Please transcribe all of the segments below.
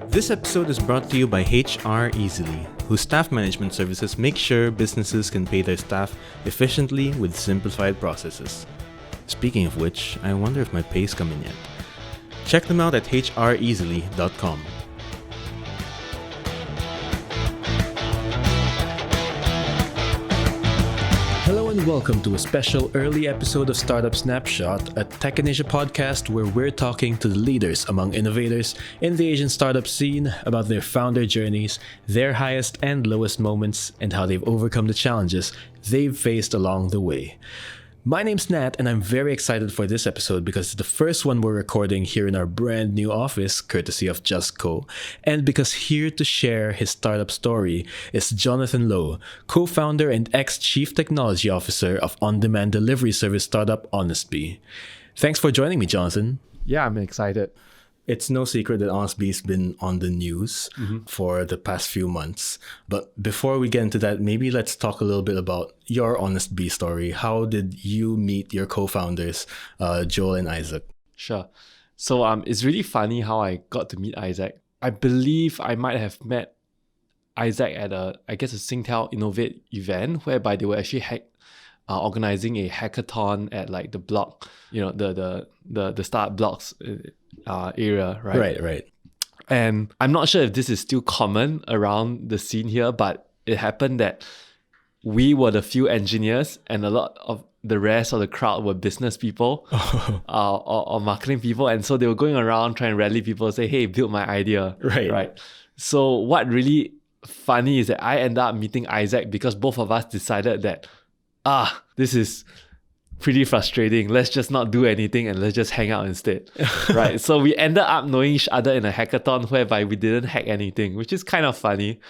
This episode is brought to you by HR Easily, whose staff management services make sure businesses can pay their staff efficiently with simplified processes. Speaking of which, I wonder if my pay's coming yet. Check them out at hreasily.com. Hello and welcome to a special early episode of Startup Snapshot, a Tech in Asia podcast where we're talking to the leaders among innovators in the Asian startup scene about their founder journeys, their highest and lowest moments, and how they've overcome the challenges they've faced along the way. My name's Nat, and I'm very excited for this episode because it's the first one we're recording here in our brand new office, courtesy of JustCo, and because here to share his startup story is Jonathan Lowe, co-founder and ex-chief technology officer of on-demand delivery service startup Honestbee. Thanks for joining me, Jonathan. Yeah, I'm excited. It's no secret that Honestbee's been on the news for the past few months. But before we get into that, maybe let's talk a little bit about your Honestbee story. How did you meet your co-founders, Joel and Isaac? Sure. So it's really funny how I got to meet Isaac. I believe I might have met Isaac at a Singtel Innovate event whereby they were actually organizing a hackathon at like the block, the startup blocks area, right? Right. And I'm not sure if this is still common around the scene here, but it happened that we were the few engineers and a lot of the rest of the crowd were business people or marketing people. And so they were going around trying to rally people, say, hey, build my idea. Right. So what really funny is that I ended up meeting Isaac because both of us decided that, this is pretty frustrating. Let's just not do anything and let's just hang out instead. Right. So we ended up knowing each other in a hackathon whereby we didn't hack anything, which is kind of funny.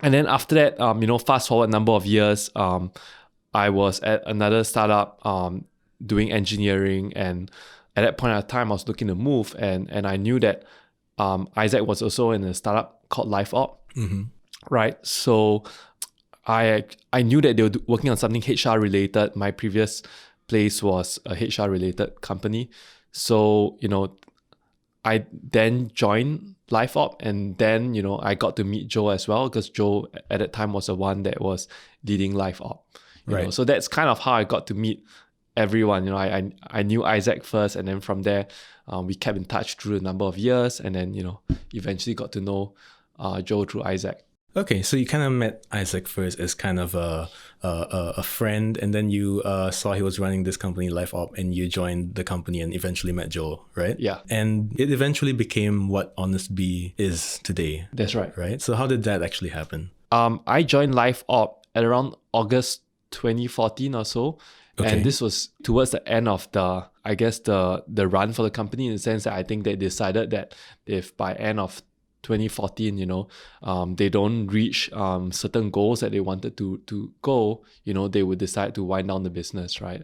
And then after that, fast forward a number of years, I was at another startup doing engineering, and at that point of time I was looking to move, and I knew that Isaac was also in a startup called LifeOp. Right. So I knew that they were working on something HR related. My previous place was a HR related company. So, I then joined LifeOp, and then, I got to meet Joe as well because Joe at that time was the one that was leading LifeOp. Right. So that's kind of how I got to meet everyone. I knew Isaac first, and then from there, we kept in touch through a number of years, and then, eventually got to know Joe through Isaac. Okay, so you kind of met Isaac first as kind of a friend, and then you saw he was running this company, LifeOp, and you joined the company and eventually met Joel, right? Yeah. And it eventually became what Honestbee is today. That's right. Right? So how did that actually happen? I joined LifeOp at around August 2014 or so. Okay. And this was towards the end of the run for the company, in the sense that I think they decided that if by end of 2014, they don't reach certain goals that they wanted to go, they would decide to wind down the business, right?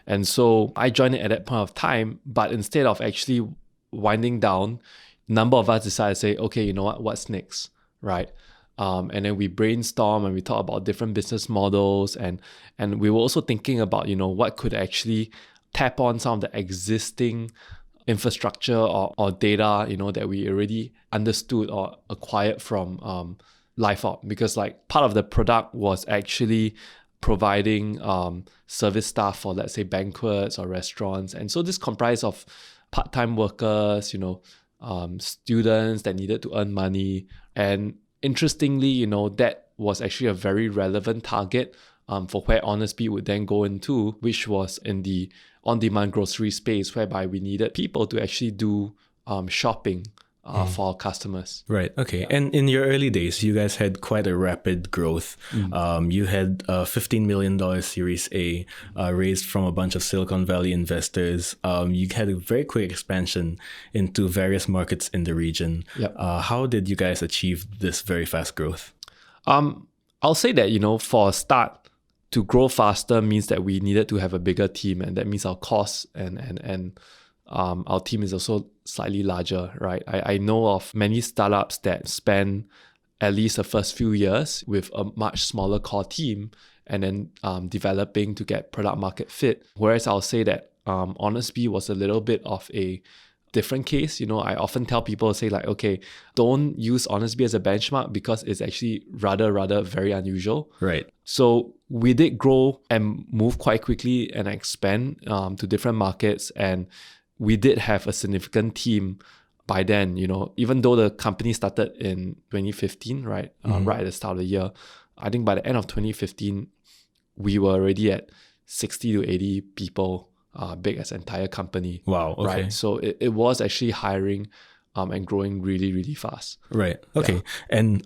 And so I joined it at that point of time, but instead of actually winding down, a number of us decided to say, okay, you know what's next, right? And then we brainstorm and we talk about different business models, and we were also thinking about, what could actually tap on some of the existing infrastructure or data, that we already understood or acquired from LifeOp, because like part of the product was actually providing service staff for, let's say, banquets or restaurants. And so this comprised of part-time workers, students that needed to earn money. And interestingly, that was actually a very relevant target for where Honestbee would then go into, which was in the on-demand grocery space, whereby we needed people to actually do shopping for our customers. Right. Okay. Yeah. And in your early days, you guys had quite a rapid growth. You had a $15 million Series A raised from a bunch of Silicon Valley investors. You had a very quick expansion into various markets in the region. Yep. How did you guys achieve this very fast growth? I'll say that, for a start, to grow faster means that we needed to have a bigger team, and that means our costs and our team is also slightly larger, right? I know of many startups that spend at least the first few years with a much smaller core team and then developing to get product market fit. Whereas I'll say that Honestbee was a little bit of a different case. I often tell people, say like, okay, don't use Honestbee as a benchmark because it's actually rather very unusual. Right. So we did grow and move quite quickly and expand to different markets, and we did have a significant team by then. Even though the company started in 2015, right, right at the start of the year, I think by the end of 2015, we were already at 60 to 80 people, big as an entire company. Wow. Okay. Right. So it was actually hiring and growing really fast. Right. Okay. Yeah. And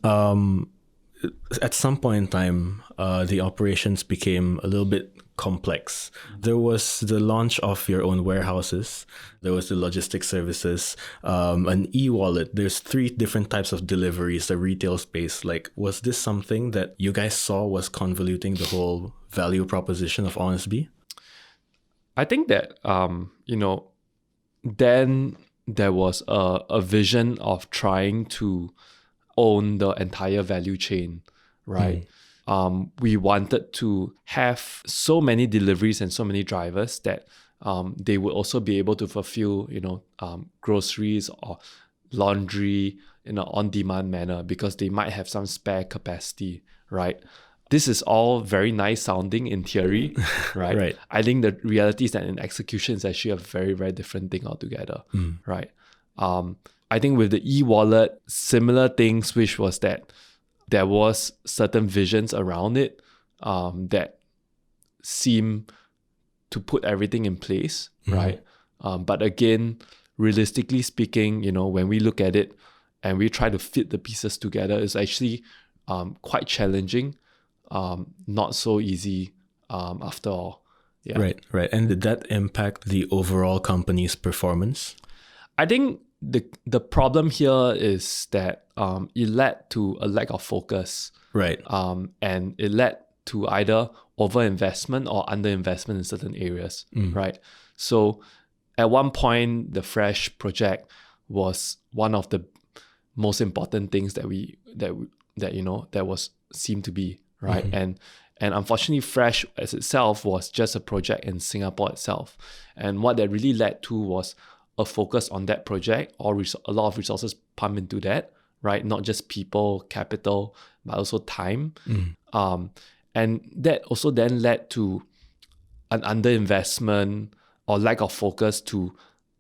at some point in time, the operations became a little bit complex. There was the launch of your own warehouses. There was the logistics services, an e-wallet. There's 3 different types of deliveries, the retail space. Like, was this something that you guys saw was convoluting the whole value proposition of Honestbee? I think that, then there was a vision of trying to own the entire value chain, right? We wanted to have so many deliveries and so many drivers that they would also be able to fulfill, groceries or laundry in an on-demand manner because they might have some spare capacity, right? This is all very nice sounding in theory, right? Right. I think the reality is that in execution is actually a very different thing altogether, right? I think with the e-wallet, similar things, which was that there was certain visions around it that seem to put everything in place, right? But again, realistically speaking, when we look at it and we try to fit the pieces together, it's actually quite challenging. Not so easy after all. Yeah. Right. And did that impact the overall company's performance? I think the problem here is that it led to a lack of focus. Right. And it led to either overinvestment or underinvestment in certain areas. Right. So at one point, the Fresh project was one of the most important things that was seemed to be. Right. And unfortunately, Fresh as itself was just a project in Singapore itself. And what that really led to was a focus on that project, or a lot of resources pumped into that, right? Not just people, capital, but also time. And that also then led to an underinvestment or lack of focus to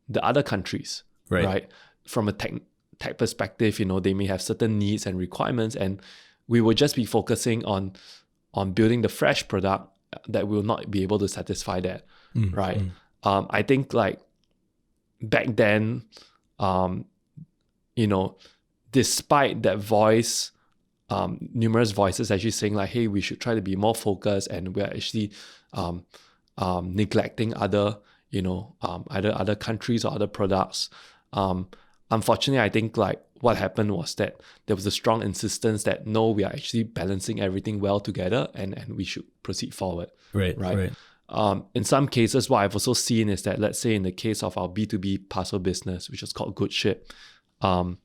the other countries, right? From a tech perspective, they may have certain needs and requirements, and we will just be focusing on building the Fresh product that will not be able to satisfy that, right? I think like back then, despite that voice, numerous voices actually saying like, hey, we should try to be more focused, and we're actually neglecting other, either other countries or other products. Unfortunately, I think like what happened was that there was a strong insistence that no, we are actually balancing everything well together, and we should proceed forward. Right. In some cases, what I've also seen is that, let's say in the case of our B2B parcel business, which is called Good Ship, there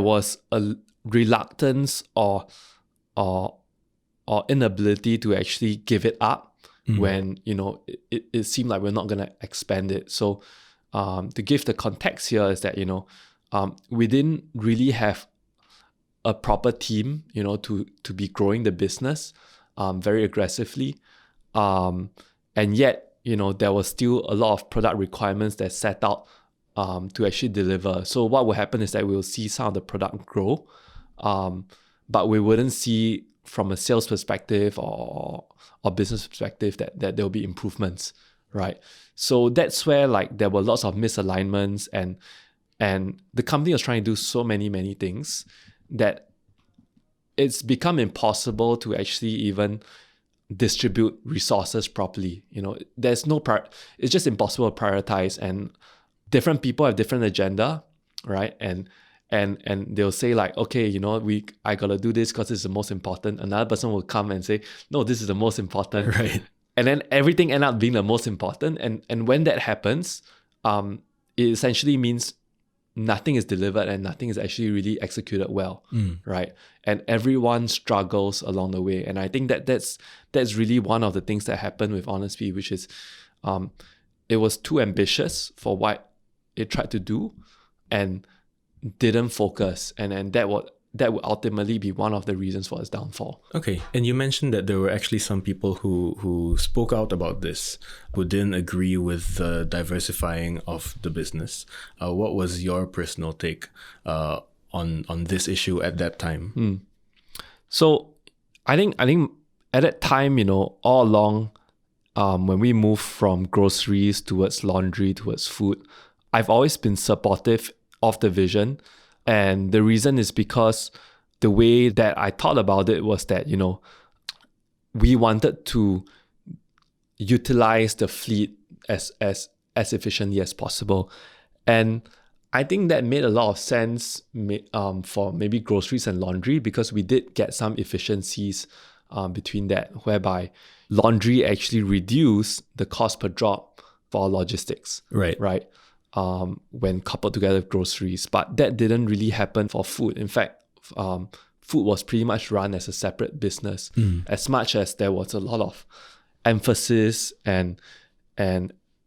was a reluctance or inability to actually give it up when it seemed like we're not going to expand it. So to give the context here is that we didn't really have a proper team to be growing the business very aggressively, and yet there was still a lot of product requirements that set out to actually deliver. So what will happen is that we'll see some of the product grow, but we wouldn't see from a sales perspective or business perspective that there will be improvements, right? So that's where like there were lots of misalignments, and the company was trying to do so many things that it's become impossible to actually even distribute resources properly. There's no it's just impossible to prioritize, and different people have different agenda, right? And they'll say like, okay, I gotta do this because it's the most important. Another person will come and say, no, this is the most important. Right. And then everything end up being the most important. And when that happens, it essentially means nothing is delivered and nothing is actually really executed well, right? And everyone struggles along the way. And I think that's really one of the things that happened with Honestbee, which is it was too ambitious for what it tried to do and didn't focus. And that would ultimately be one of the reasons for its downfall. Okay, and you mentioned that there were actually some people who spoke out about this, who didn't agree with the diversifying of the business. What was your personal take on this issue at that time? So I think at that time, all along, when we moved from groceries towards laundry, towards food, I've always been supportive of the vision. And the reason is because the way that I thought about it was that, we wanted to utilize the fleet as efficiently as possible. And I think that made a lot of sense for maybe groceries and laundry, because we did get some efficiencies between that, whereby laundry actually reduced the cost per drop for our logistics. Right. When coupled together with groceries. But that didn't really happen for food. In fact, food was pretty much run as a separate business, as much as there was a lot of emphasis and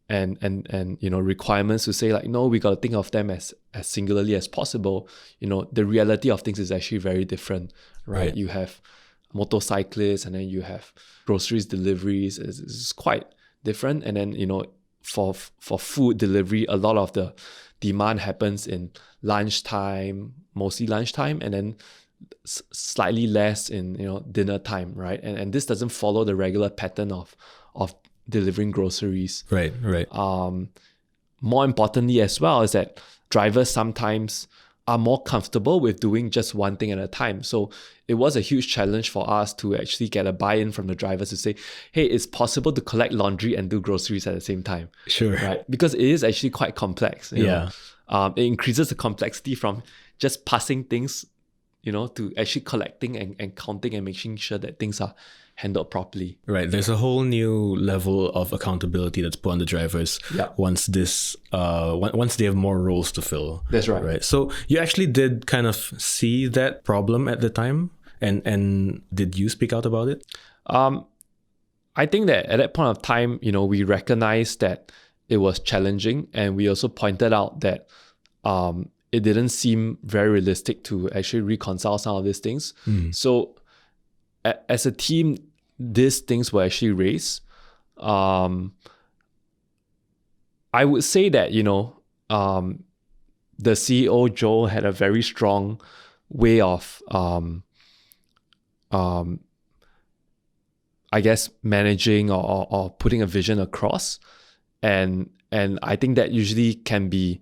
requirements to say like, no, we got to think of them as singularly as possible. The reality of things is actually very different, right? You have motorcyclists, and then you have groceries deliveries. It's quite different. And then, for food delivery, a lot of the demand happens in lunchtime, mostly lunchtime, and then slightly less in dinner time, right? And this doesn't follow the regular pattern of delivering groceries. Right. More importantly as well is that drivers sometimes are more comfortable with doing just one thing at a time. So it was a huge challenge for us to actually get a buy-in from the drivers to say, hey, it's possible to collect laundry and do groceries at the same time. Sure. Right? Because it is actually quite complex. You know? It increases the complexity from just passing things, to actually collecting and counting and making sure that things are handled properly. Right. There's a whole new level of accountability that's put on the drivers once they have more roles to fill. That's right. Right. So you actually did kind of see that problem at the time, and did you speak out about it? I think that at that point of time, we recognized that it was challenging, and we also pointed out that it didn't seem very realistic to actually reconcile some of these things. So as a team, these things were actually raised. I would say that, the CEO, Joe, had a very strong way of, I guess, managing or putting a vision across. And I think that usually can be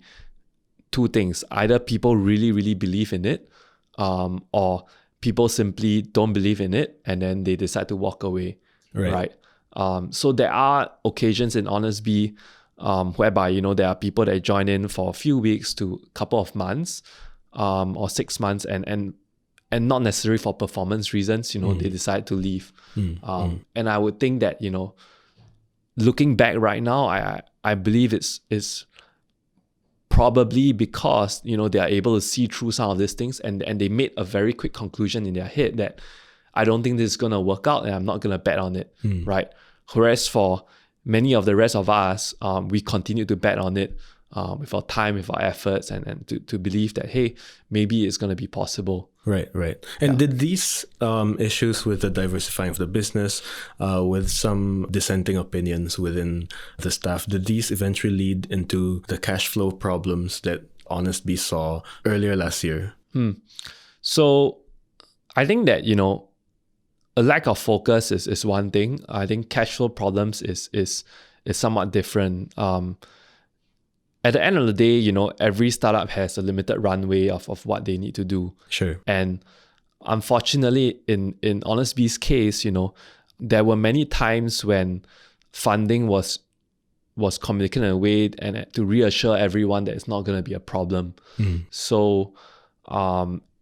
two things. Either people really, really believe in it, or people simply don't believe in it, and then they decide to walk away, right? So there are occasions in Honestbee whereby, there are people that join in for a few weeks to a couple of months, or 6 months, and not necessarily for performance reasons, they decide to leave. And I would think that, looking back right now, I believe it's probably because, they are able to see through some of these things, and they made a very quick conclusion in their head that I don't think this is going to work out and I'm not going to bet on it, right? Whereas for many of the rest of us, we continue to bet on it with our time, with our efforts, and to believe that, hey, maybe it's going to be possible. Right. And did these issues with the diversifying of the business, with some dissenting opinions within the staff, did these eventually lead into the cash flow problems that Honestbee saw earlier last year? So I think that, a lack of focus is one thing. I think cash flow problems is somewhat different. At the end of the day, every startup has a limited runway of what they need to do. Sure. And unfortunately, in Honestbee's case, there were many times when funding was communicated in a way and to reassure everyone that it's not going to be a problem. So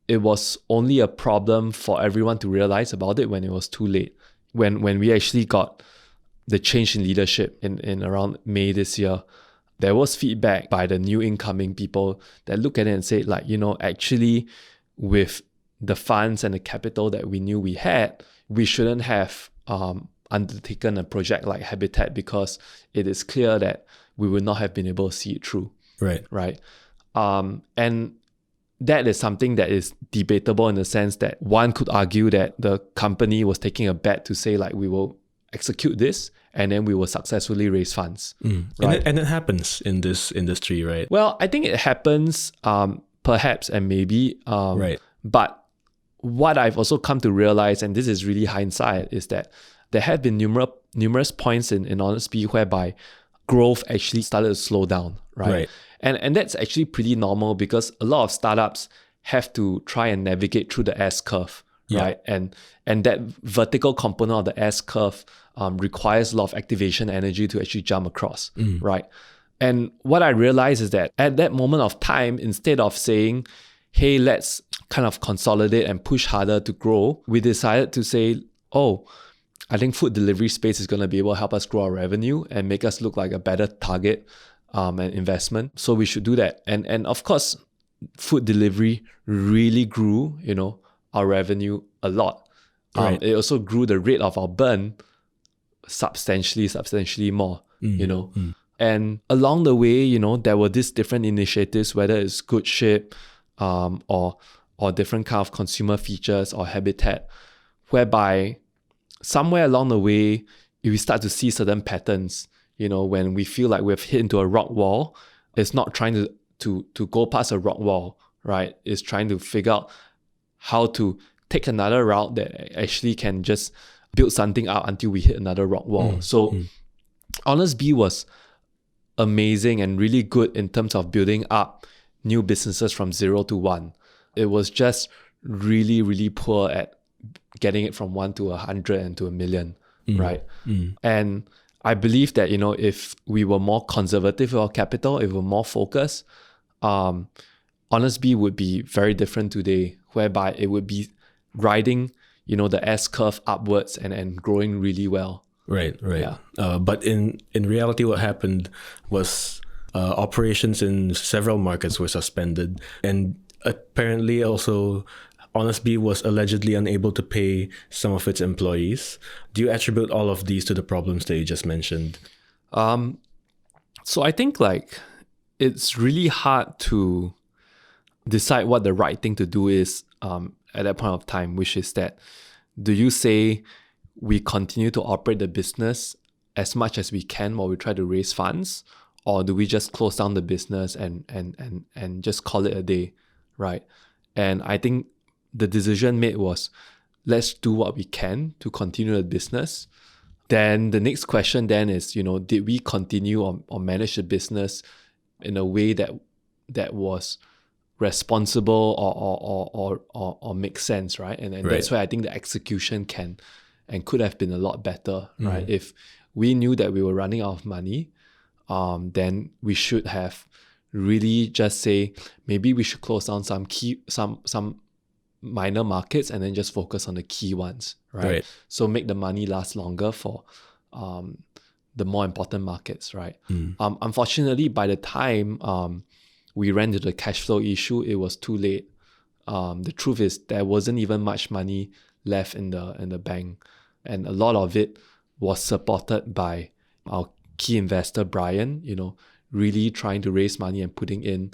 it was only a problem for everyone to realize about it when it was too late. When we actually got the change in leadership in around May this year, there was feedback by the new incoming people that look at it and say, like, actually with the funds and the capital that we knew we had, we shouldn't have undertaken a project like Habitat because it is clear that we would not have been able to see it through. Right. And that is something that is debatable in the sense that one could argue that the company was taking a bet to say like, we will execute this and then we will successfully raise funds. Right? And it happens in this industry, right? Well, I think it happens perhaps and maybe. Right. But what I've also come to realize, and this is really hindsight, is that there have been numerous points in Honestbee whereby growth actually started to slow down, right? And that's actually pretty normal because a lot of startups have to try and navigate through the S-curve, right? And that vertical component of the S-curve requires a lot of activation energy to actually jump across, right? And what I realized is that at that moment of time, instead of saying, hey, let's kind of consolidate and push harder to grow, we decided to say, oh, I think food delivery space is going to be able to help us grow our revenue and make us look like a better target and investment. So we should do that. And of course, food delivery really grew, our revenue a lot. It also grew the rate of our burn substantially more, And along the way, there were these different initiatives, whether it's Good Ship or different kind of consumer features or Habitat, whereby somewhere along the way, we start to see certain patterns. When we feel like we've hit into a rock wall, it's not trying to go past a rock wall, right? It's trying to figure out how to take another route that actually can just build something out until we hit another rock wall. Honestbee was amazing and really good in terms of building up new businesses from 0 to 1. It was just really, really poor at getting it from 1 to 100 and to 1 million, right? And I believe that, if we were more conservative with our capital, if we were more focused, Honestbee would be very different today, whereby it would be riding, the S-curve upwards and growing really well. Right. Yeah. But in reality, what happened was operations in several markets were suspended. And apparently also Honestbee was allegedly unable to pay some of its employees. Do you attribute all of these to the problems that you just mentioned? So I think it's really hard to decide what the right thing to do is at that point of time, which is that, do you say we continue to operate the business as much as we can while we try to raise funds, or do we just close down the business and just call it a day, right? And I think the decision made was, let's do what we can to continue the business. Then the next question then is, did we continue or manage the business in a way that was responsible or makes sense, right? And that's why I think the execution can and could have been a lot better, right? If we knew that we were running out of money, then we should have really just say, maybe we should close down some minor markets and then just focus on the key ones, right? So make the money last longer for the more important markets, right? Unfortunately, by the time we ran into the cash flow issue, it was too late. The truth is there wasn't even much money left in the bank, and a lot of it was supported by our key investor Brian, really trying to raise money and putting in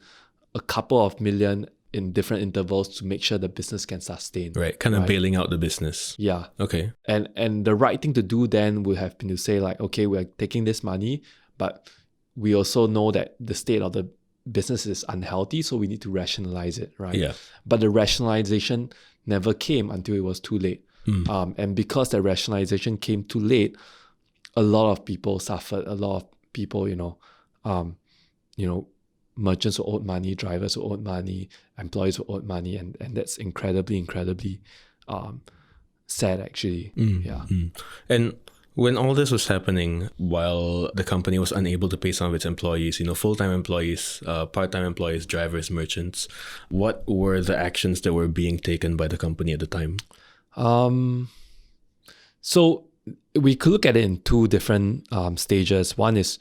a couple of million in different intervals to make sure the business can sustain. Right, kind of bailing out the business. Yeah. Okay. And the right thing to do then would have been to say okay, we're taking this money, but we also know that the state of the business is unhealthy, so we need to rationalize it, right? Yeah. But the rationalization never came until it was too late. And because the rationalization came too late, a lot of people suffered. A lot of people, merchants who owed money, drivers who owed money, employees who owed money, and that's incredibly sad actually. And when all this was happening, while the company was unable to pay some of its employees, full-time employees, part-time employees, drivers, merchants, what were the actions that were being taken by the company at the time? So we could look at it in two different stages. One is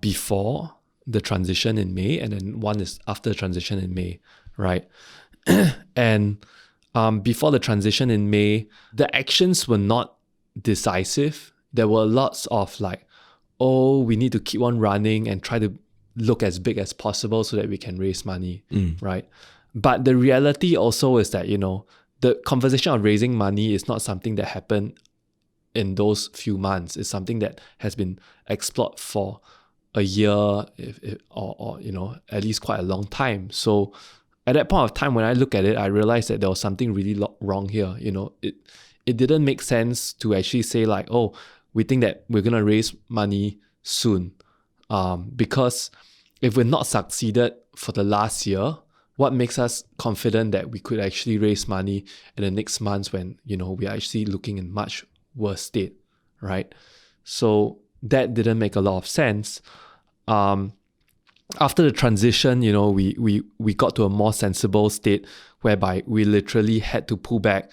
before the transition in May, and then one is after the transition in May, right? And before the transition in May, the actions were not decisive. There were lots of like, oh, we need to keep on running and try to look as big as possible so that we can raise money, right? But the reality also is that, the conversation of raising money is not something that happened in those few months. It's something that has been explored for a year or at least quite a long time. So at that point of time, when I look at it, I realized that there was something really wrong here. It didn't make sense to actually say like, oh, we think that we're going to raise money soon. Because if we're not succeeded for the last year, what makes us confident that we could actually raise money in the next months when, we are actually looking in much worse state, right? So that didn't make a lot of sense. After the transition, we got to a more sensible state whereby we literally had to pull back,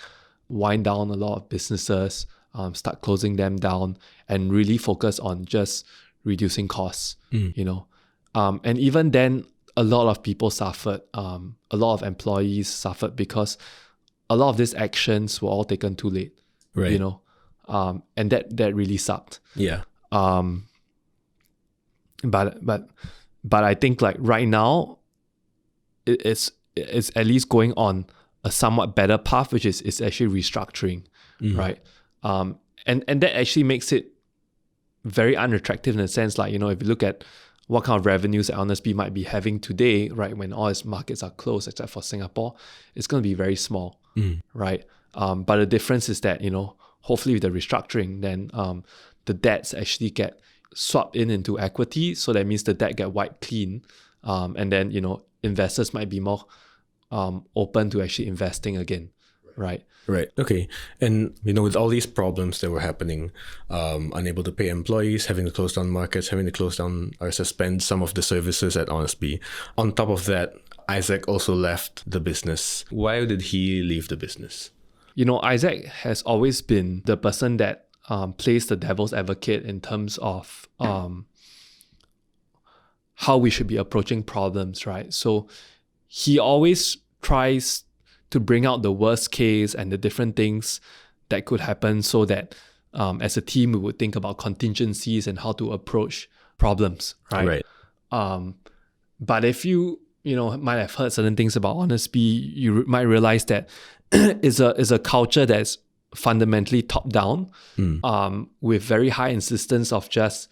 wind down a lot of businesses, start closing them down, and really focus on just reducing costs, and even then, a lot of people suffered. A lot of employees suffered because a lot of these actions were all taken too late, right? And that really sucked. Yeah. But I think like right now, it's at least going on a somewhat better path, which is actually restructuring, right? And that actually makes it very unattractive in a sense, like, if you look at what kind of revenues that Honestbee might be having today, right, when all its markets are closed except for Singapore, it's going to be very small, right? But the difference is that, hopefully with the restructuring, then the debts actually get swapped into equity. So that means the debt get wiped clean. And then, investors might be more open to actually investing again, right? Right. Okay. And, with all these problems that were happening, unable to pay employees, having to close down markets, having to close down or suspend some of the services at Honestbee. On top of that, Isaac also left the business. Why did he leave the business? Isaac has always been the person that plays the devil's advocate in terms of how we should be approaching problems, right? So he always tries to bring out the worst case and the different things that could happen so that as a team, we would think about contingencies and how to approach problems, right? Right. But if you might have heard certain things about Honestbee, you might realize that is a culture that's fundamentally top down, with very high insistence of just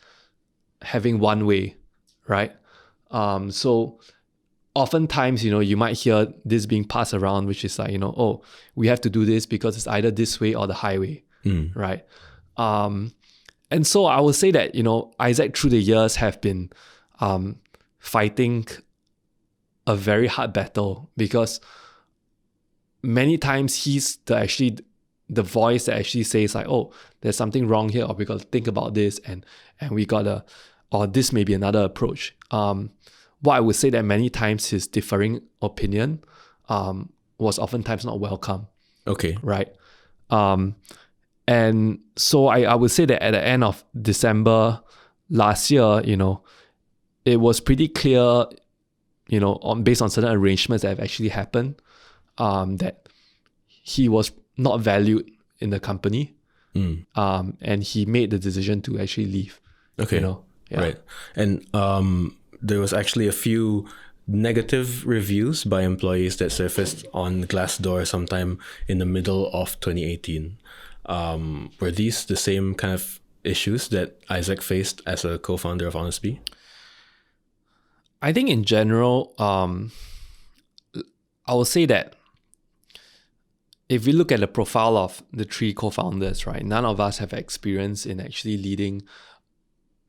having one way, right? So oftentimes, you might hear this being passed around, which is like, oh, we have to do this because it's either this way or the highway, right? And so I would say that, Isaac through the years have been fighting a very hard battle because many times he's the voice that actually says like, oh, there's something wrong here, or we got to think about this, and we gotta, or this may be another approach. What I would say that many times his differing opinion was oftentimes not welcome. Okay. Right. And so I would say that at the end of December last year, it was pretty clear, based on certain arrangements that have actually happened, that he was not valued in the company. And he made the decision to actually leave. Okay. Yeah. Right. And there was actually a few negative reviews by employees that surfaced on Glassdoor sometime in the middle of 2018. Were these the same kind of issues that Isaac faced as a co-founder of Honestbee? I think in general, I will say that if we look at the profile of the three co-founders, right, none of us have experience in actually leading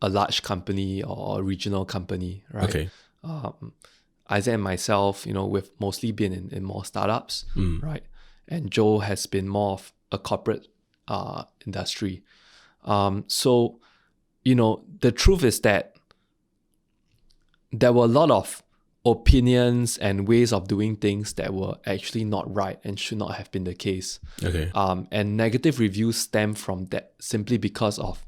a large company or a regional company, right? Okay. Isaac and myself, we've mostly been in more startups, right? And Joe has been more of a corporate industry. So, the truth is that there were a lot of opinions and ways of doing things that were actually not right and should not have been the case. Okay. And negative reviews stem from that simply because of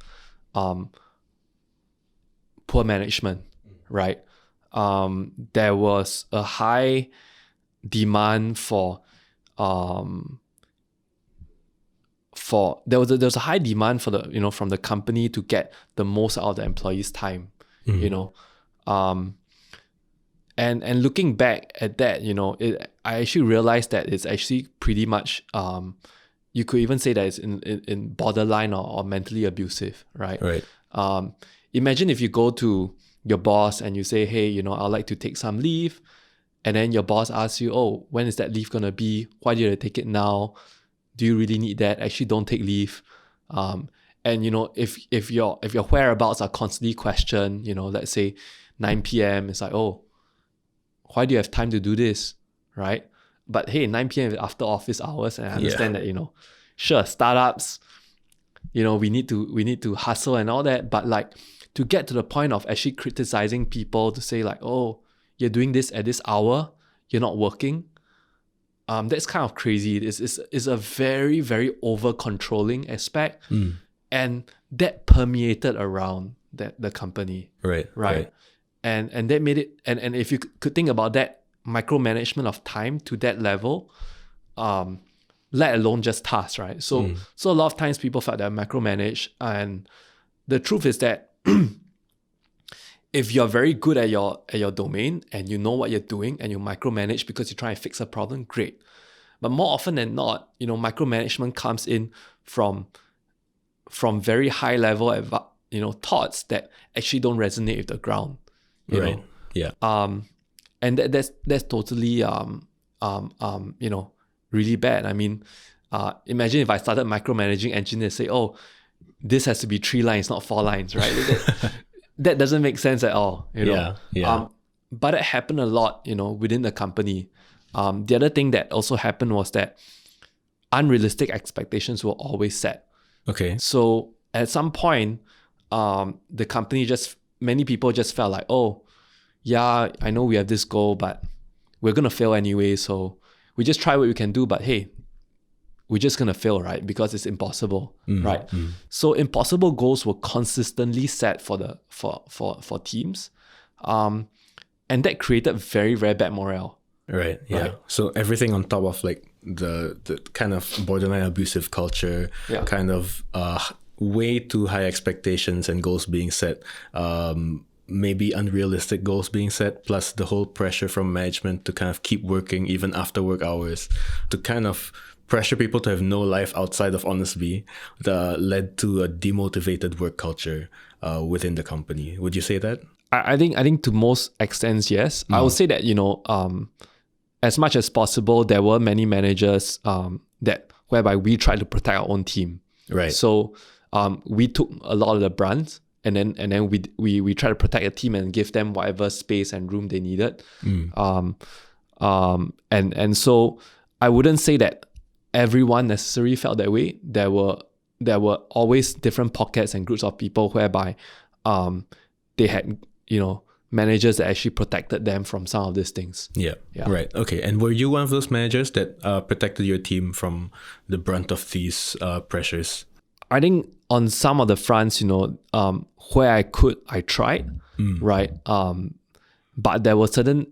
poor management, right? There was a high demand for there was a high demand for the from the company to get the most out of the employees' time, and looking back at that, I actually realized that it's actually pretty much you could even say that it's in borderline or mentally abusive, right? Right. Imagine if you go to your boss and you say, hey, I'd like to take some leave, and then your boss asks you, oh, when is that leave gonna be? Why do you have to take it now? Do you really need that? Actually, don't take leave. And if your whereabouts are constantly questioned, let's say 9 p.m. it's like, oh, why do you have time to do this, right? But hey, 9 p.m. is after office hours, and I understand that sure, startups, we need to hustle and all that, but like to get to the point of actually criticizing people to say like, oh, you're doing this at this hour, you're not working. That's kind of crazy. It's a very, very over controlling aspect, and that permeated around the company. Right. And that made it. And if you could think about that micromanagement of time to that level, let alone just tasks, right? So a lot of times people felt they're micromanaged, and the truth is that if you're very good at your domain and you know what you're doing and you micromanage because you're trying to fix a problem, great. But more often than not, micromanagement comes in from very high level thoughts that actually don't resonate with the ground. You know? Yeah. And that's totally really bad. I mean, imagine if I started micromanaging engineers, say, oh, this has to be 3 lines, not 4 lines, right? That doesn't make sense at all, Yeah. But it happened a lot, within the company. The other thing that also happened was that unrealistic expectations were always set. Okay. So at some point, the company many people just felt like, oh, yeah, I know we have this goal, but we're going to fail anyway. So we just try what we can do, but hey, we're just going to fail, right? Because it's impossible, right? So impossible goals were consistently set for teams. And that created very, very bad morale. Right. Yeah. Right. So everything on top of like the kind of borderline abusive culture, kind of way too high expectations and goals being set, maybe unrealistic goals being set, plus the whole pressure from management to kind of keep working even after work hours, to kind of pressure people to have no life outside of Honestbee, led to a demotivated work culture within the company. Would you say that? I think to most extents, yes. I would say that, as much as possible, there were many managers whereby we tried to protect our own team. Right. So we took a lot of the brunt, and then we try to protect the team and give them whatever space and room they needed. And so I wouldn't say that everyone necessarily felt that way. There were always different pockets and groups of people whereby they had managers that actually protected them from some of these things. Yeah. Right. Okay. And were you one of those managers that protected your team from the brunt of these pressures? I think on some of the fronts, where I could, I tried, right? But there were certain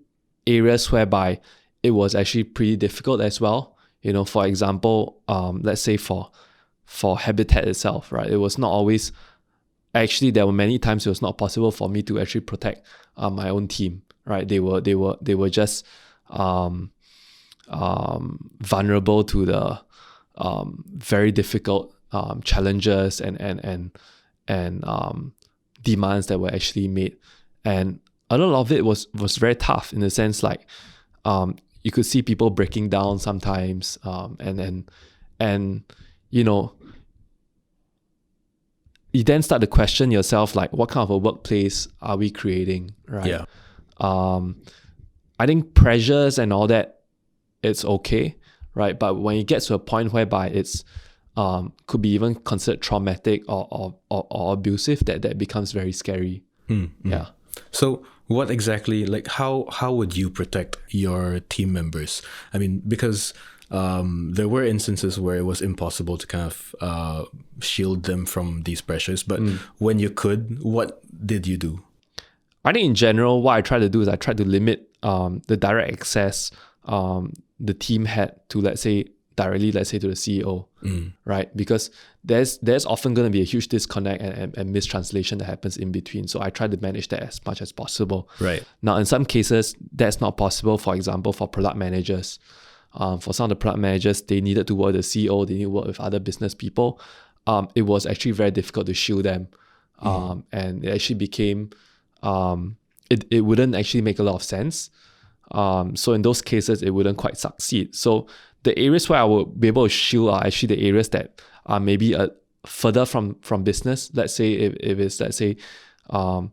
areas whereby it was actually pretty difficult as well. For example, let's say for Habitat itself, right? It was not always, actually there were many times it was not possible for me to actually protect my own team, right? They were just vulnerable to the very difficult challenges and demands that were actually made, and a lot of it was very tough in the sense like you could see people breaking down sometimes, and you then start to question yourself, like, what kind of a workplace are we creating, right? Yeah. I think pressures and all that, it's okay, right? But when it gets to a point whereby it's could be even considered traumatic or abusive, that becomes very scary. Yeah. So what exactly, like how would you protect your team members? I mean, because there were instances where it was impossible to kind of shield them from these pressures, but when you could, what did you do? I think in general, what I try to do is I try to limit the direct access the team had to, let's say, directly, let's say, to the CEO, right? Because there's often going to be a huge disconnect and mistranslation that happens in between. So I try to manage that as much as possible. Right. Now, in some cases, that's not possible. For example, for product managers, for some of the product managers, they needed to work with the CEO, they need to work with other business people. It was actually very difficult to shield them. And it actually became, it wouldn't actually make a lot of sense. So in those cases, it wouldn't quite succeed. So the areas where I would be able to shield are actually the areas that are maybe further from business. Let's say if it's, let's say, the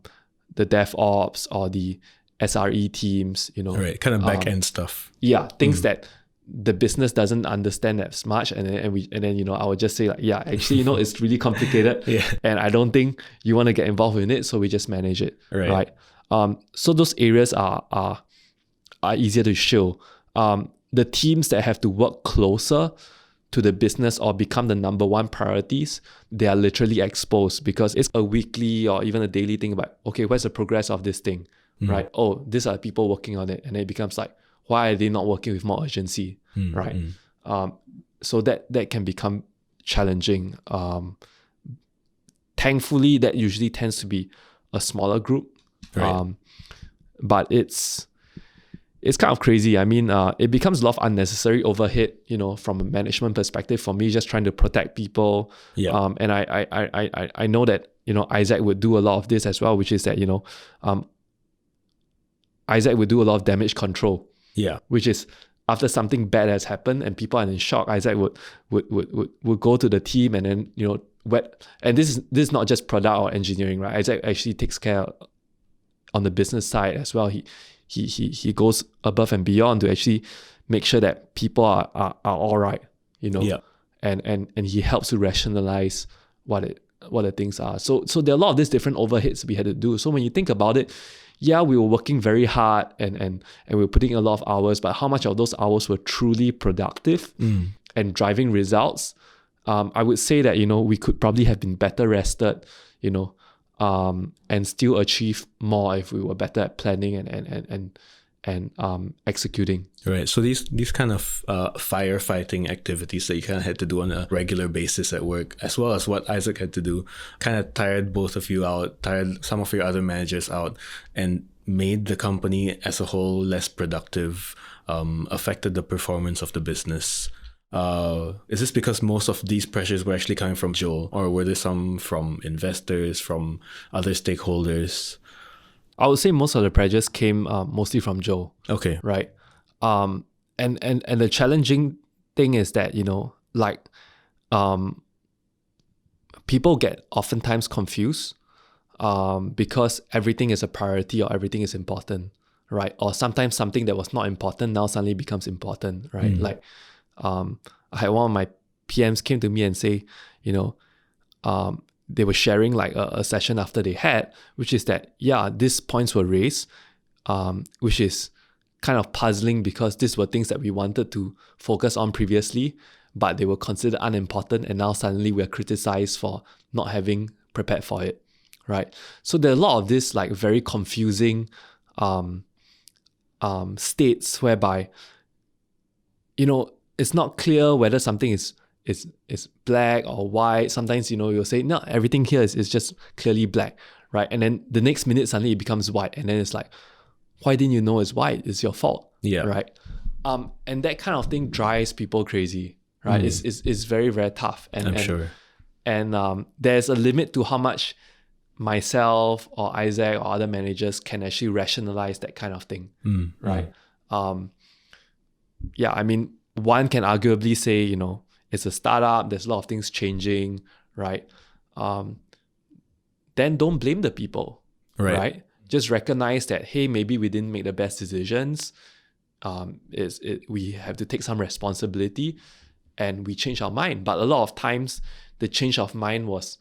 DevOps or the SRE teams, Right, kind of back end stuff. Yeah, things that the business doesn't understand as much, and then I would just say like, yeah, actually, it's really complicated, and I don't think you want to get involved in it, so we just manage it, right? So those areas are easier to shield. The teams that have to work closer to the business or become the number one priorities, they are literally exposed because it's a weekly or even a daily thing about, okay, where's the progress of this thing, right? Oh, these are people working on it, and it becomes like, why are they not working with more urgency, right? So that can become challenging. Thankfully, that usually tends to be a smaller group, right. But it's kind of crazy. I mean, it becomes a lot of unnecessary overhead, from a management perspective for me, just trying to protect people. And I know that, Isaac would do a lot of this as well, which is that, Isaac would do a lot of damage control. Which is after something bad has happened and people are in shock, Isaac would go to the team and then, and this is not just product or engineering, right? Isaac actually takes care on the business side as well. He goes above and beyond to actually make sure that people are all right, and he helps to rationalize what the things are. So there are a lot of these different overheads we had to do. So when you think about it, yeah, we were working very hard and we were putting a lot of hours, but how much of those hours were truly productive and driving results? I would say that, we could probably have been better rested, and still achieve more if we were better at planning and executing. Right. So these kind of firefighting activities that you kind of had to do on a regular basis at work, as well as what Isaac had to do, kind of tired both of you out, tired some of your other managers out, and made the company as a whole less productive, affected the performance of the business. Is this because most of these pressures were actually coming from Joel, or were there some from investors, from other stakeholders? I would say most of the pressures came mostly from Joe. Okay. Right. And the challenging thing is that, people get oftentimes confused because everything is a priority or everything is important, right? Or sometimes something that was not important now suddenly becomes important, right? Like, I had one of my PMs came to me and say, they were sharing like a session after they had, which is that, these points were raised, which is kind of puzzling because these were things that we wanted to focus on previously, but they were considered unimportant, and now suddenly we're criticized for not having prepared for it, right? So there are a lot of this like very confusing states whereby, it's not clear whether something is black or white. Sometimes, you'll say, no, everything here is just clearly black, right? And then the next minute, suddenly it becomes white. And then it's like, why didn't you know it's white? It's your fault, right? And that kind of thing drives people crazy, right? It's very, very tough. I'm sure. And there's a limit to how much myself or Isaac or other managers can actually rationalize that kind of thing, right? I mean, one can arguably say, it's a startup, there's a lot of things changing, right? Then don't blame the people, right? Just recognize that, hey, maybe we didn't make the best decisions. We have to take some responsibility and we change our mind. But a lot of times, the change of mind was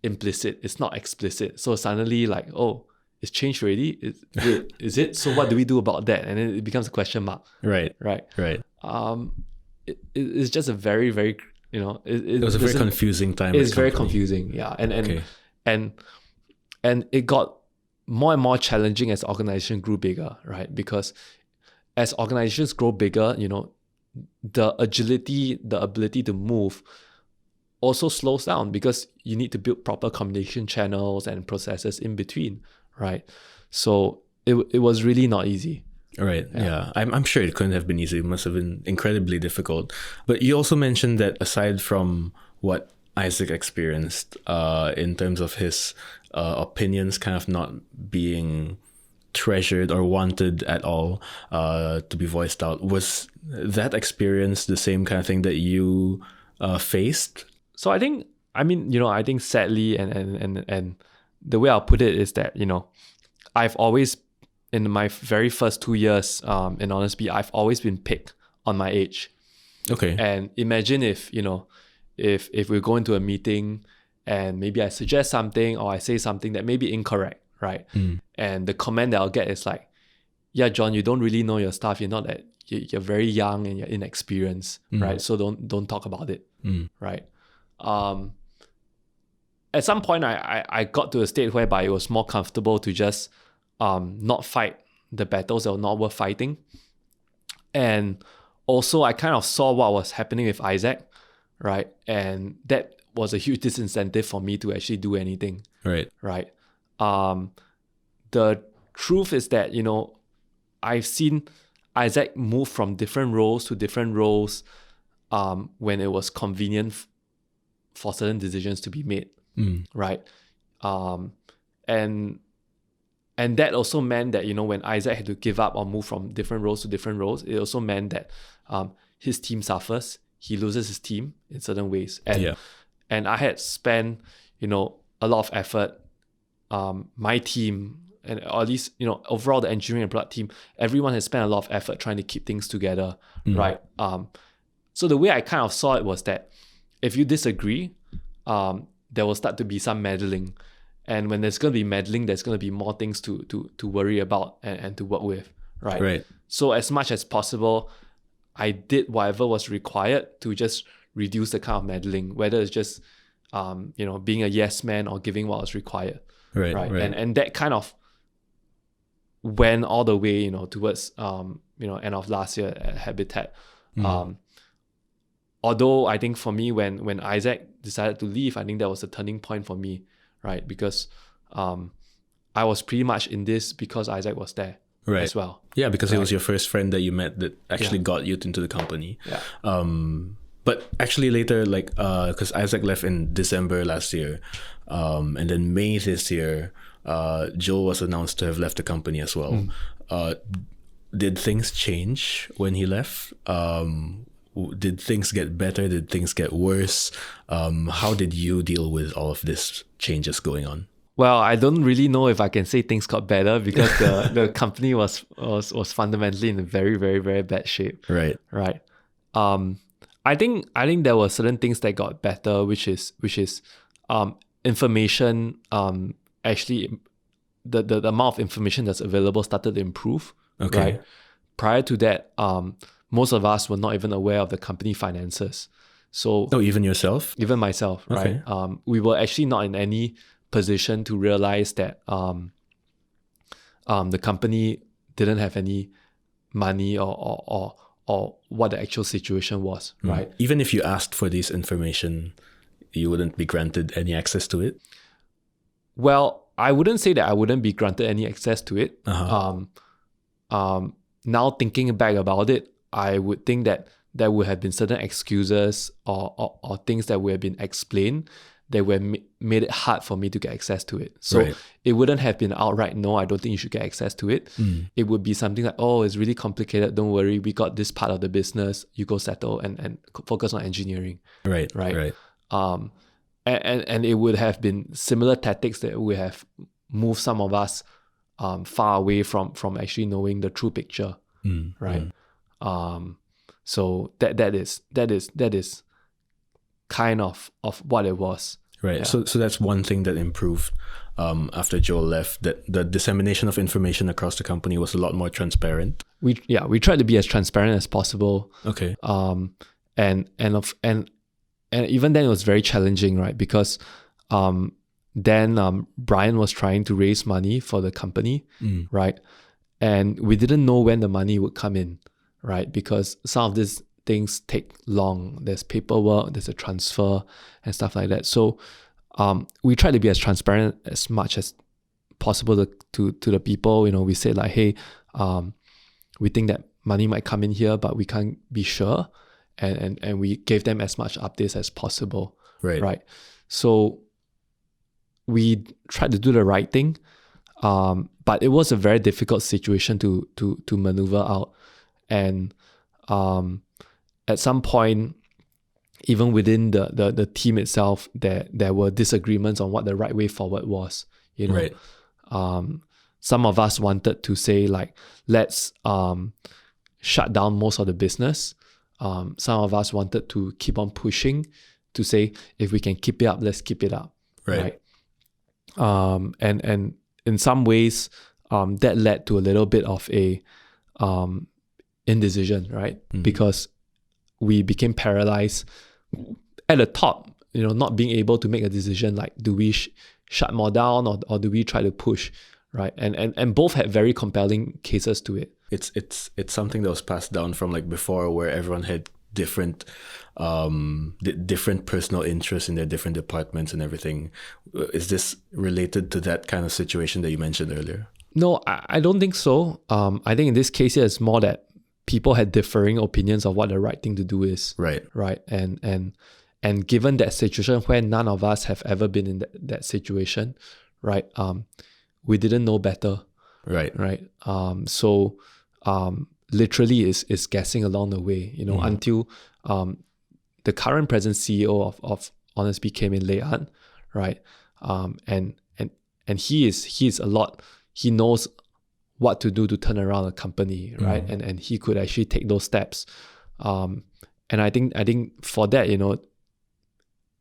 implicit. It's not explicit. So suddenly like, oh, it's changed already? Is it? So what do we do about that? And then it becomes a question mark. Right. It's just a very, very, it was a very confusing time. It's very confusing, yeah. And it got more and more challenging as the organization grew bigger, right? Because as organizations grow bigger, the agility, the ability to move also slows down because you need to build proper communication channels and processes in between, right? So it was really not easy. Right. Yeah. I'm sure it couldn't have been easy. It must have been incredibly difficult. But you also mentioned that aside from what Isaac experienced, in terms of his opinions kind of not being treasured or wanted at all, to be voiced out, was that experience the same kind of thing that you faced? So I think sadly, and the way I'll put it is that, I've always, in my very first 2 years in Honestbee, I've always been picked on my age. Okay. And imagine if we go into a meeting and maybe I suggest something or I say something that may be incorrect, right? And the comment that I'll get is like, yeah, John, you don't really know your stuff. You're very young and you're inexperienced, right? So don't talk about it, right? At some point, I got to a state whereby it was more comfortable to just not fight the battles that were not worth fighting. And also, I kind of saw what was happening with Isaac, right? And that was a huge disincentive for me to actually do anything. Right. Right. The truth is that, I've seen Isaac move from different roles to different roles when it was convenient for certain decisions to be made. Right. And that also meant that, when Isaac had to give up or move from different roles to different roles, it also meant that his team suffers. He loses his team in certain ways. And I had spent, a lot of effort, my team, and or at least, overall the engineering and product team, everyone has spent a lot of effort trying to keep things together, right? So the way I kind of saw it was that if you disagree, there will start to be some meddling. And when there's going to be meddling, there's going to be more things to worry about and to work with, right? Right. So as much as possible, I did whatever was required to just reduce the kind of meddling, whether it's just, being a yes man or giving what was required. Right. And that kind of went all the way, towards, end of last year at Habitat. Although I think for me, when Isaac decided to leave, I think that was a turning point for me, right? Because I was pretty much in this because Isaac was there as well. Yeah, because it was your first friend that you met that actually got you into the company. Yeah. But actually later, because Isaac left in December last year, and then May this year, Joel was announced to have left the company as well. Did things change when he left? Did things get better? Did things get worse? How did you deal with all of this changes going on? Well, I don't really know if I can say things got better because the company was fundamentally in a very, very, very bad shape. Right. I think there were certain things that got better, which is information. Actually, the amount of information that's available started to improve. Okay. Right. Prior to that, most of us were not even aware of the company finances. So even yourself? Even myself, okay. Right? We were actually not in any position to realize that the company didn't have any money or what the actual situation was, right? Even if you asked for this information, you wouldn't be granted any access to it? Well, I wouldn't say that I wouldn't be granted any access to it. Now thinking back about it, I would think that there would have been certain excuses or things that would have been explained that would have made it hard for me to get access to it. So it wouldn't have been outright, no, I don't think you should get access to it. It would be something like, oh, it's really complicated. Don't worry. We got this part of the business. You go settle and focus on engineering. Right. And it would have been similar tactics that would have moved some of us far away from actually knowing the true picture. Right. So that is kind of what it was. Right. Yeah. So that's one thing that improved after Joel left, that the dissemination of information across the company was a lot more transparent. We tried to be as transparent as possible. Okay. And even then it was very challenging, right? Because then Brian was trying to raise money for the company, right? And we didn't know when the money would come in, right? Because some of these things take long. There's paperwork, there's a transfer and stuff like that. So we try to be as transparent as much as possible to the people. We say like, hey, we think that money might come in here, but we can't be sure. And we gave them as much updates as possible. Right. So we tried to do the right thing. But it was a very difficult situation to maneuver out. And at some point, even within the team itself, there were disagreements on what the right way forward was. Right. Some of us wanted to say like, let's shut down most of the business. Some of us wanted to keep on pushing to say, if we can keep it up, let's keep it up. Right. And in some ways, that led to a little bit of a indecision, right? Because we became paralyzed at the top, not being able to make a decision like, do we shut more down or do we try to push, right? And both had very compelling cases to it. It's something that was passed down from like before, where everyone had different different personal interests in their different departments and everything. Is this related to that kind of situation that you mentioned earlier? No, I don't think so. I think in this case here, it's more that people had differing opinions of what the right thing to do is. Right. And given that situation where none of us have ever been in that situation, right? We didn't know better. Right. So literally is guessing along the way, until the current present CEO of Honestbee came in, Lowe, right? And he is a lot. He knows what to do to turn around a company, right? And he could actually take those steps. And I think for that,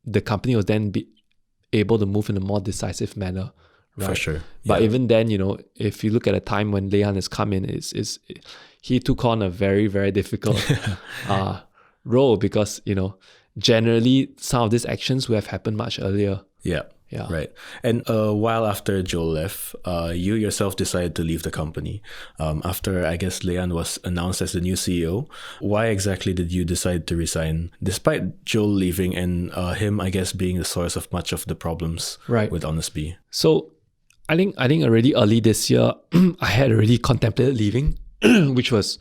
the company was then be able to move in a more decisive manner. Right? For sure. But even then, if you look at a time when Lowe has come in, he took on a very, very difficult role because, generally some of these actions would have happened much earlier. Yeah. Right. And a while after Joel left, you yourself decided to leave the company. After, I guess, Leon was announced as the new CEO, why exactly did you decide to resign, despite Joel leaving and him, I guess, being the source of much of the problems with Honestbee? So I think already early this year, I had already contemplated leaving, which was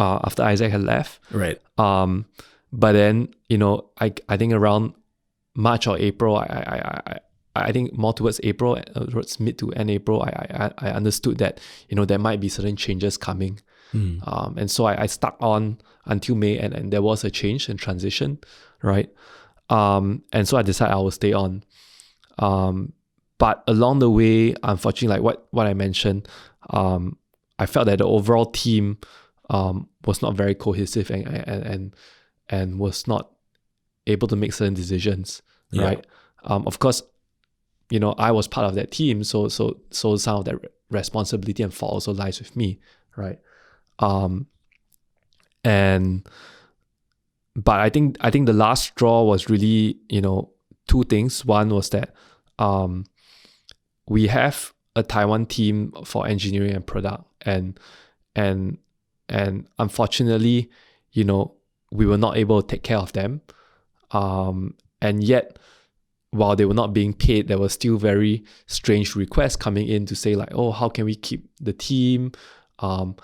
after Isaac had left. Right. But then, I think around March or April, I think more towards April, towards mid to end April, I understood that, there might be certain changes coming. And so I stuck on until May and there was a change and transition, right? And so I decided I will stay on. But along the way, unfortunately, like what I mentioned, I felt that the overall team was not very cohesive and was not able to make certain decisions, right? Of course, I was part of that team, so some of that responsibility and fault also lies with me, right? But I think the last straw was really, two things. One was that we have a Taiwan team for engineering and product, and unfortunately, we were not able to take care of them, and yet, while they were not being paid, there were still very strange requests coming in to say like, oh, how can we keep the team? How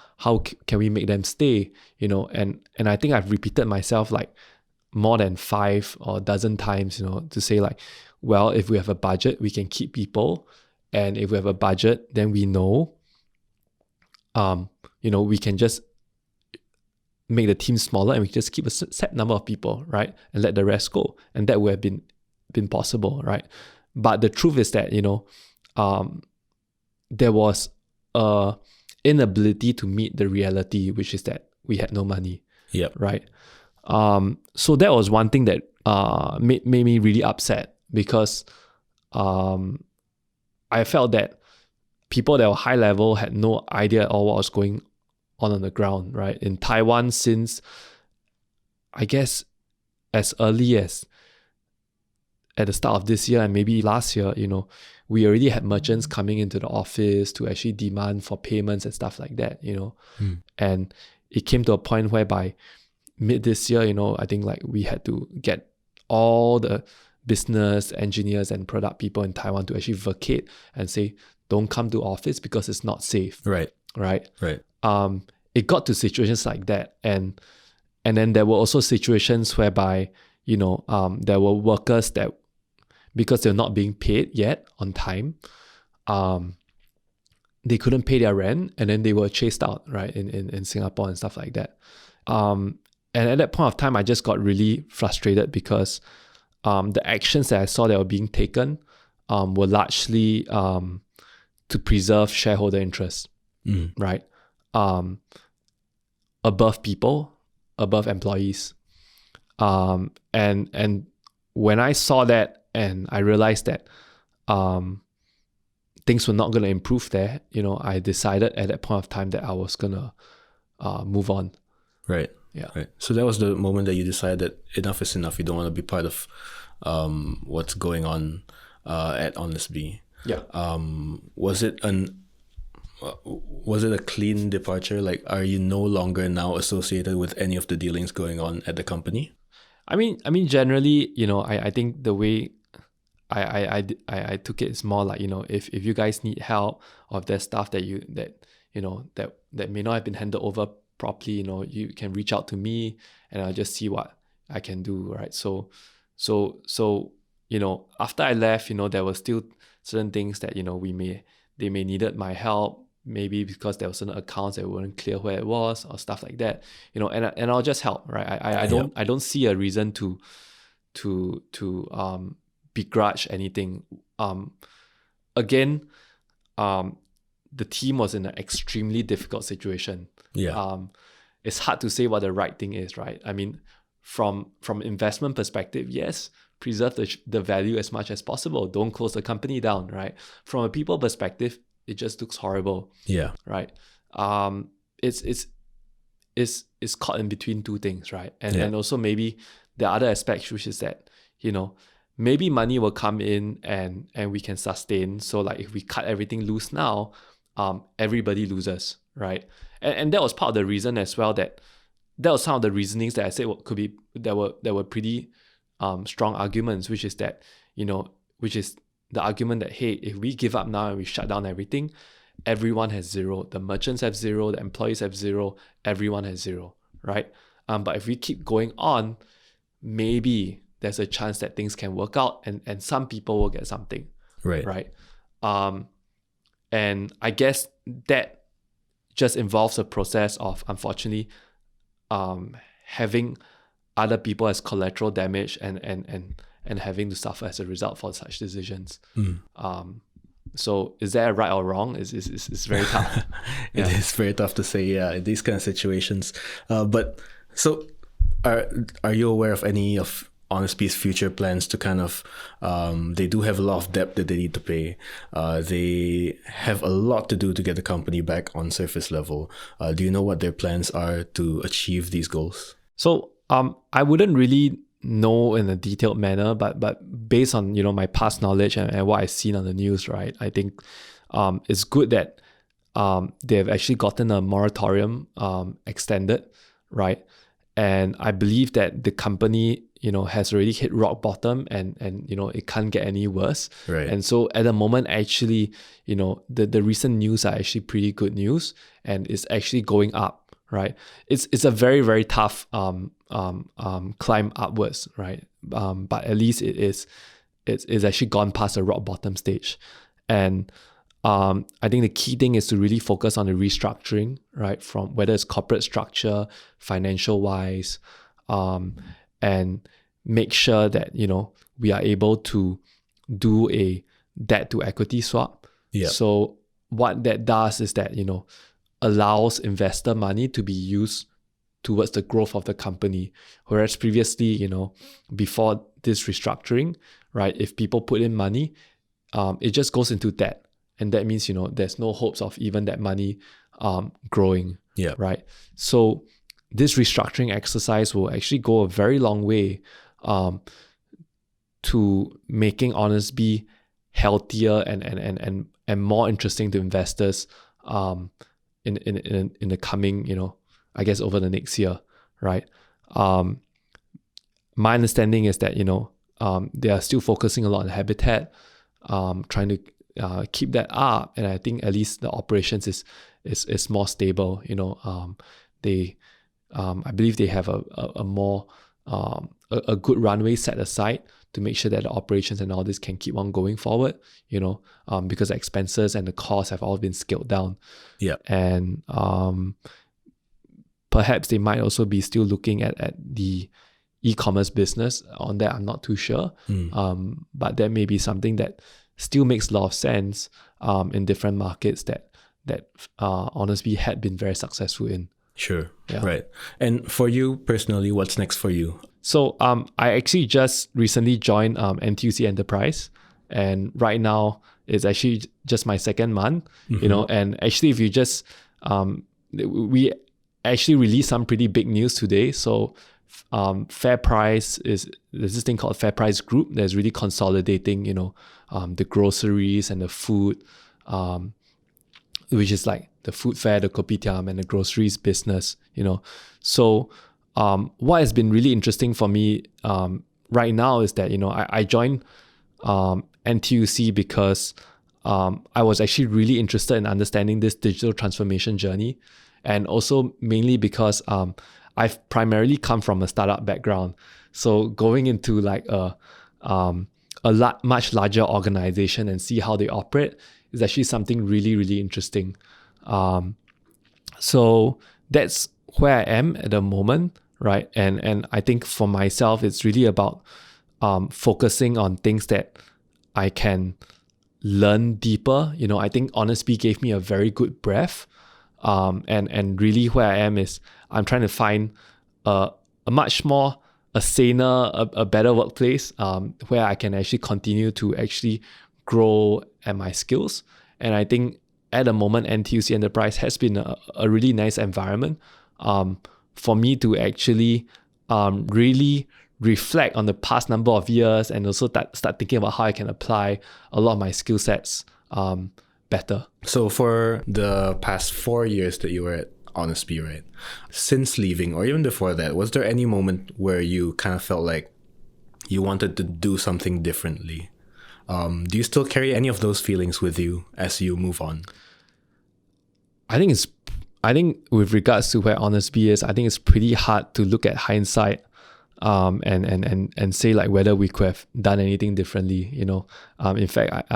can we make them stay? And I think I've repeated myself like more than 5 or a dozen times, to say like, well, if we have a budget, we can keep people. And if we have a budget, then we know, we can just make the team smaller and we just keep a set number of people, right? And let the rest go. And that would have been possible, right? But the truth is that, there was a inability to meet the reality, which is that we had no money. Yep. Right. So that was one thing that made me really upset because I felt that people that were high level had no idea at all what was going on the ground, right? In Taiwan, since I guess as early as at the start of this year and maybe last year, we already had merchants coming into the office to actually demand for payments and stuff like that, And it came to a point whereby mid this year, I think like we had to get all the business engineers and product people in Taiwan to actually vacate and say, don't come to office because it's not safe. Right. Right. Right. It got to situations like that. And then there were also situations whereby, there were workers that, because they're not being paid yet on time, they couldn't pay their rent, and then they were chased out, right, in Singapore and stuff like that. And at that point of time, I just got really frustrated because the actions that I saw that were being taken were largely to preserve shareholder interests, right? Above people, above employees. And when I saw that and I realized that things were not going to improve there, I decided at that point of time that I was going to move on. Right. Yeah. Right. So that was the moment that you decided that enough is enough. You don't want to be part of what's going on at Honestbee. Yeah. Was it a clean departure? Like, are you no longer now associated with any of the dealings going on at the company? I mean, generally, I think the way I took it is more like, if you guys need help, or if there's stuff that that may not have been handled over properly, you can reach out to me and I'll just see what I can do, right? So after I left, there were still certain things that they may needed my help, maybe because there were certain accounts that weren't clear where it was or stuff like that, and I'll just help, right? I don't see a reason to begrudge anything. Again, the team was in an extremely difficult situation. Yeah. It's hard to say what the right thing is, right? I mean, from investment perspective, yes, preserve the value as much as possible. Don't close the company down, right? From a people perspective, it just looks horrible. Yeah. Right. It's caught in between two things, right? And also maybe the other aspect, which is that, maybe money will come in and we can sustain. So like if we cut everything loose now, everybody loses, right? And that was part of the reason as well, that was some of the reasonings that I said could be, there were pretty strong arguments, which is that, which is the argument that, hey, if we give up now and we shut down everything, everyone has zero. The merchants have zero, the employees have zero, everyone has zero, right? But if we keep going on, maybe there's a chance that things can work out and some people will get something. Right. And I guess that just involves a process of, unfortunately, having other people as collateral damage and having to suffer as a result for such decisions. So is that right or wrong? It's very tough. It is very tough to say, in these kind of situations. But so are you aware of any of Honestbee's future plans to kind of, they do have a lot of debt that they need to pay. They have a lot to do to get the company back on surface level. Do you know what their plans are to achieve these goals? So I wouldn't really know in a detailed manner, but based on my past knowledge and what I've seen on the news, right, I think it's good that they've actually gotten a moratorium extended, right? And I believe that the company has already hit rock bottom and it can't get any worse. Right. And so at the moment, actually, the recent news are actually pretty good news, and it's actually going up, right? It's a very, very tough climb upwards, right? But at least it's actually gone past the rock bottom stage. And I think the key thing is to really focus on the restructuring, right? From whether it's corporate structure, financial wise, and make sure that, we are able to do a debt to equity swap. Yeah. So what that does is that, allows investor money to be used towards the growth of the company. Whereas previously, before this restructuring, right, if people put in money, it just goes into debt. And that means, there's no hopes of even that money growing. Yeah. Right. So this restructuring exercise will actually go a very long way to making Honestbee healthier and more interesting to investors in the coming, I guess over the next year, right? My understanding is that, they are still focusing a lot on habitat, trying to keep that up. And I think at least the operations is more stable. I believe they have a more a good runway set aside to make sure that the operations and all this can keep on going forward, because the expenses and the costs have all been scaled down. Yeah. And perhaps they might also be still looking at the e-commerce business. On that, I'm not too sure. But that may be something that still makes a lot of sense in different markets that Honestbee had been very successful in. Sure. Yeah. Right. And for you personally, what's next for you? So I actually just recently joined NTUC Enterprise, and right now it's actually just my second month. And actually if you just we actually released some pretty big news today. So FairPrice there's this thing called FairPrice Group that's really consolidating the groceries and the food, which is like the food fair, the kopitiam, and the groceries business. So what has been really interesting for me right now is that I joined NTUC because I was actually really interested in understanding this digital transformation journey, and also mainly because I've primarily come from a startup background. So going into like a much larger organization and see how they operate is actually something really, really interesting. So that's where I am at the moment, right? And I think for myself, it's really about focusing on things that I can learn deeper. I think Honestbee gave me a very good breath. And really where I am is I'm trying to find a much more a saner, a better workplace where I can actually continue to actually grow at my skills. And I think at the moment, NTUC Enterprise has been a really nice environment for me to actually really reflect on the past number of years, and also start thinking about how I can apply a lot of my skill sets better. So for the past 4 years that you were at Honestbee, right? Since leaving, or even before that, was there any moment where you kind of felt like you wanted to do something differently? Do you still carry any of those feelings with you as you move on? I think with regards to where Honestbee is, I think it's pretty hard to look at hindsight and say like whether we could have done anything differently. In fact,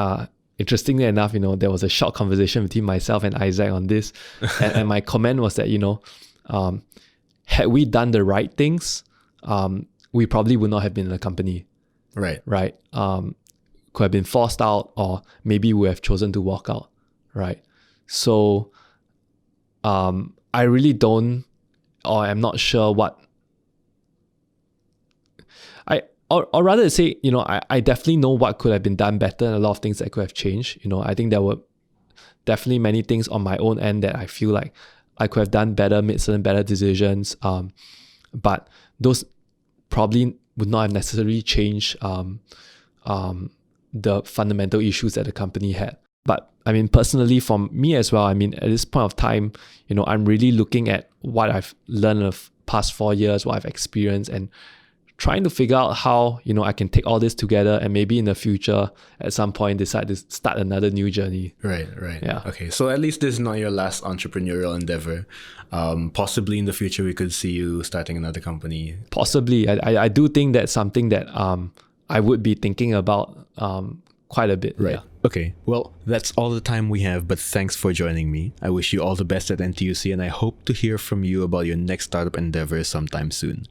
interestingly enough, there was a short conversation between myself and Isaac on this, and my comment was that had we done the right things, we probably would not have been in the company. Right. Could have been forced out, or maybe we have chosen to walk out. Right. So I really don't, or I'm not sure what or rather say, I definitely know what could have been done better, and a lot of things that could have changed. I think there were definitely many things on my own end that I feel like I could have done better, made certain better decisions. But those probably would not have necessarily changed the fundamental issues that the company had. But I mean, personally, for me as well, I mean, at this point of time, I'm really looking at what I've learned of past 4 years, what I've experienced, and trying to figure out how, I can take all this together and maybe in the future, at some point, decide to start another new journey. Right. Yeah. Okay, so at least this is not your last entrepreneurial endeavor. Possibly in the future, we could see you starting another company. Possibly. I do think that's something that I would be thinking about quite a bit. Right. Yeah. Okay, well, that's all the time we have, but thanks for joining me. I wish you all the best at NTUC, and I hope to hear from you about your next startup endeavor sometime soon.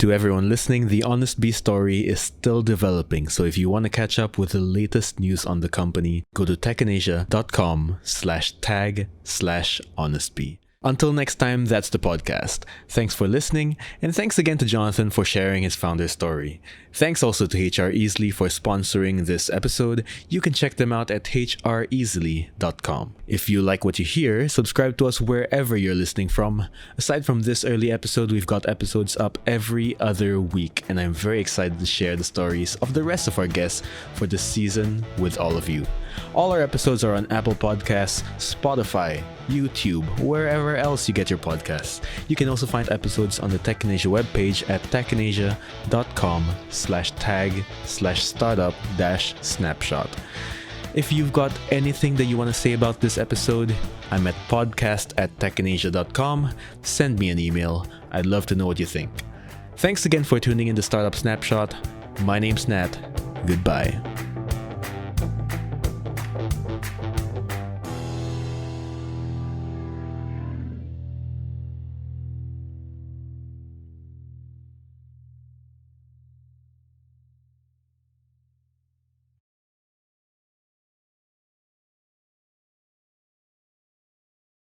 To everyone listening, the Honestbee story is still developing, so if you want to catch up with the latest news on the company, go to techinasia.com/tag/Honestbee. Until next time, that's the podcast. Thanks for listening, and thanks again to Jonathan for sharing his founder story. Thanks also to HR Easily for sponsoring this episode. You can check them out at hreasily.com. If you like what you hear, subscribe to us wherever you're listening from. Aside from this early episode, we've got episodes up every other week, and I'm very excited to share the stories of the rest of our guests for this season with all of you. All our episodes are on Apple Podcasts, Spotify, YouTube, wherever else you get your podcasts. You can also find episodes on the Tech in Asia webpage at techinasia.com/tag/startup-snapshot. If you've got anything that you want to say about this episode, I'm at podcast@techinasia.com. Send me an email. I'd love to know what you think. Thanks again for tuning in to Startup Snapshot. My name's Nat. Goodbye.